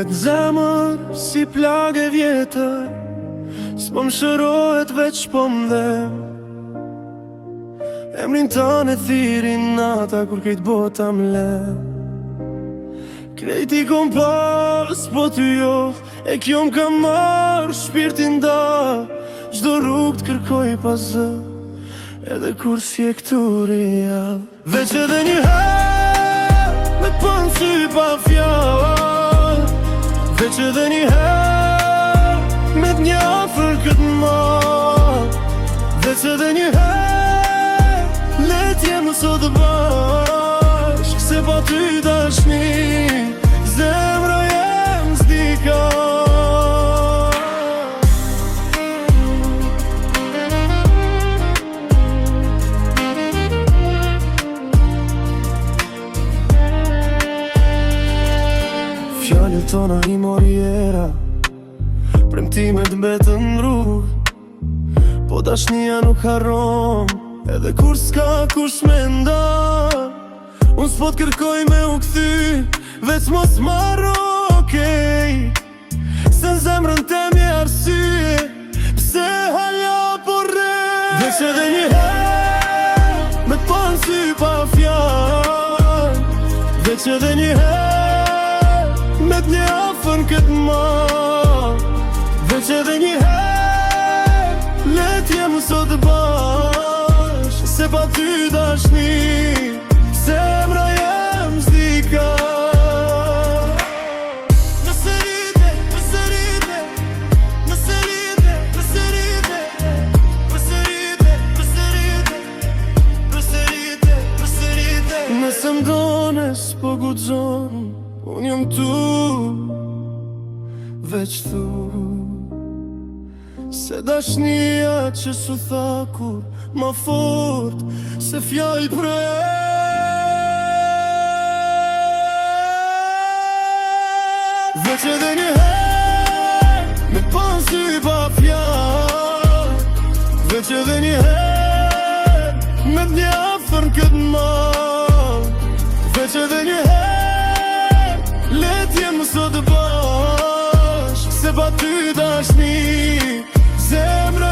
Mret zemër si plagë e vjetër, s'po më shërohet veç po m'dhem. Emrin tënë e thirin nata kur kejt bota m'lem. Krejti kom pas po ty jo, e kjo m'ka marrë shpirtin da. Çdo rrugë t'kërkoj pas zë, edhe kur si e këtu real. Veç edhe një herë me t'pën sy pa fjallë, veç edhe një herë me t'një afër këtë malë, veç edhe një herë le t'jemë sot bashkë, se pa ty dashni zemra jem s'dika. Fjallet tona i mori era, premtimet mbetën rrugë, po dashnia nuk harron, edhe kur s'ka kush me nda. Unë s'po t'kërkoj me u kthy, veç mos marro okej, se n'zemrën tem je arsye, pse hala po rre. Veç edhe një herë me t'pën sy pa fjallë, veç edhe një herë me t'një afër këtë malë, veç edhe një herë le t'jemë sot bashkë, se pa ty dashni zemra jem s'dika. Nëse rite, nëse rite, nëse rite, nëse rite, nëse rite, nëse rite, nëse rite, nëse rite. Nëse m'done s'po guxon, unë jam tu, veç tu. Se dashnia që su tha kur ma fort se fjallë prej. Veç edhe një herë me pën sy pa fjallë, veç edhe një herë me t'një afër këtë malë, veç edhe një herë le t'jemë sot bashkë, se pa ty dashni zemra